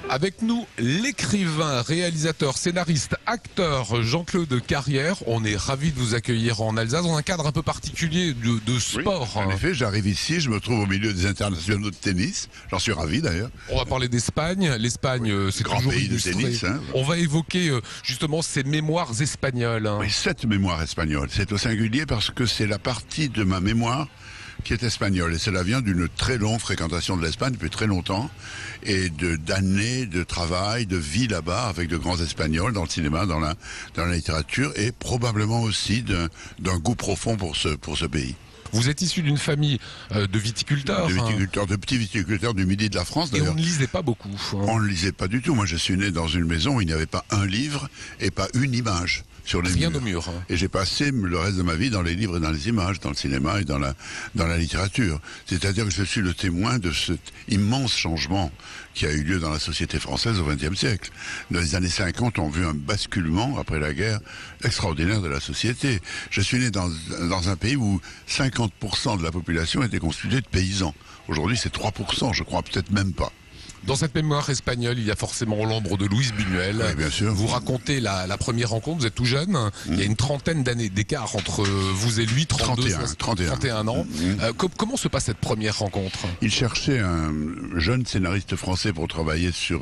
Avec nous, l'écrivain, réalisateur, scénariste, acteur Jean-Claude Carrière. On est ravis de vous accueillir en Alsace dans un cadre un peu particulier de sport. Oui, en effet, j'arrive ici, je me trouve au milieu des internationaux de tennis. J'en suis ravi d'ailleurs. On va parler d'Espagne. L'Espagne, c'est grand toujours pays de illustré. tennis. Hein. On va évoquer justement ces mémoires espagnoles. Oui, 7 mémoires espagnoles. C'est au singulier parce que c'est la partie de ma mémoire qui est espagnole. Et cela vient d'une très longue fréquentation de l'Espagne depuis très longtemps et d'années de travail, de vie là-bas avec de grands Espagnols dans le cinéma, dans la littérature et probablement aussi d'un goût profond pour ce pays. Vous êtes issu d'une famille de viticulteurs. De petits viticulteurs du midi de la France Et d'ailleurs. on ne lisait pas beaucoup. On ne lisait pas du tout. Moi je suis né dans une maison où il n'y avait pas un livre et pas une image sur les Rien murs. au mur. Et j'ai passé le reste de ma vie dans les livres et dans les images, dans le cinéma et dans la littérature. C'est-à-dire que je suis le témoin de cet immense changement qui a eu lieu dans la société française au XXe siècle. Dans les années 50, on a vu un basculement, après la guerre, extraordinaire de la société. Je suis né dans un pays où 50% de la population était constituée de paysans. Aujourd'hui, c'est 3%, je crois, peut-être même pas. Dans cette mémoire espagnole, il y a forcément l'ombre de Luis Buñuel. Oui, bien sûr. Vous racontez la première rencontre, vous êtes tout jeune. Il y a une trentaine d'années d'écart entre vous et lui, 31 ans. Comment se passe cette première rencontre? Il cherchait un jeune scénariste français pour travailler sur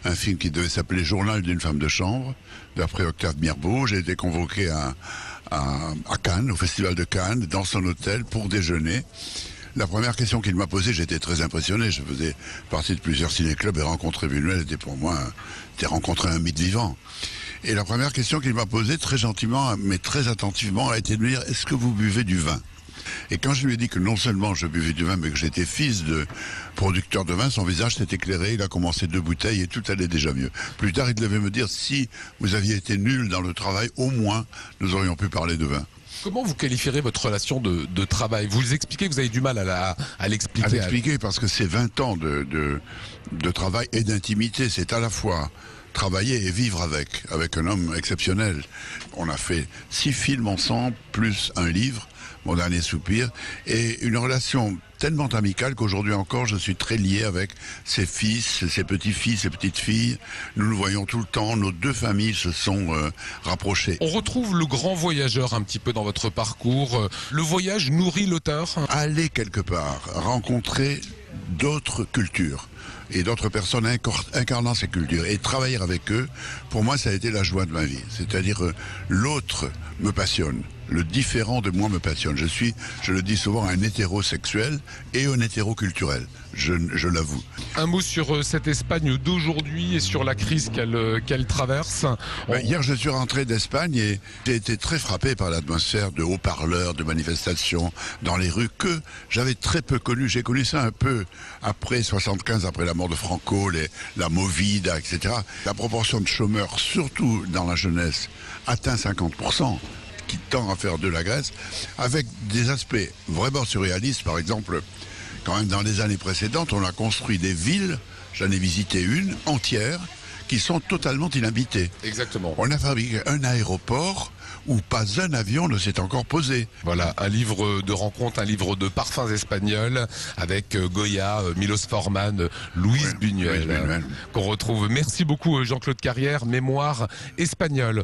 un film qui devait s'appeler Journal d'une femme de chambre, d'après Octave Mirbeau. J'ai été convoqué à Cannes, au Festival de Cannes, dans son hôtel pour déjeuner. La première question qu'il m'a posée, j'étais très impressionné. Je faisais partie de plusieurs ciné-clubs et rencontrer Buñuel était pour moi rencontrer un mythe vivant. Et la première question qu'il m'a posée, très gentiment, mais très attentivement, a été de me dire: est-ce que vous buvez du vin? Et quand je lui ai dit que non seulement je buvais du vin, mais que j'étais fils de producteur de vin, son visage s'est éclairé, il a commencé 2 bouteilles et tout allait déjà mieux. Plus tard, il devait me dire: si vous aviez été nul dans le travail, au moins, nous aurions pu parler de vin. Comment vous qualifierez votre relation de travail? Vous expliquez que vous avez du mal à l'expliquer. À l'expliquer parce que c'est 20 ans de travail et d'intimité. C'est à la fois travailler et vivre avec un homme exceptionnel. On a fait 6 films ensemble, plus un livre, Mon dernier soupir, et une relation tellement amicale qu'aujourd'hui encore, je suis très lié avec ses fils, ses petits-fils, ses petites-filles. Nous nous voyons tout le temps, nos 2 familles se sont rapprochées. On retrouve le grand voyageur un petit peu dans votre parcours. Le voyage nourrit l'auteur. Aller quelque part, rencontrer d'autres cultures et d'autres personnes incarnant ces cultures et travailler avec eux, pour moi ça a été la joie de ma vie. C'est-à-dire l'autre me passionne, le différent de moi me passionne. Je suis, je le dis souvent, un hétérosexuel et un hétéroculturel, je l'avoue. Un mot sur cette Espagne d'aujourd'hui et sur la crise qu'elle traverse. Hier je suis rentré d'Espagne et j'ai été très frappé par l'atmosphère de haut-parleurs, de manifestations dans les rues que j'avais très peu connu. J'ai connu ça un peu après 75, après la mort de Franco, la Movida, etc. La proportion de chômeurs, surtout dans la jeunesse, atteint 50%. Qui tend à faire de la Grèce, avec des aspects vraiment surréalistes. Par exemple, quand même dans les années précédentes, on a construit des villes, j'en ai visité une entière, qui sont totalement inhabitées. Exactement. On a fabriqué un aéroport où pas un avion ne s'est encore posé. Voilà, un livre de rencontres, un livre de parfums espagnols avec Goya, Milos Forman, Luis Buñuel, qu'on retrouve. Merci beaucoup Jean-Claude Carrière, Mémoire espagnole.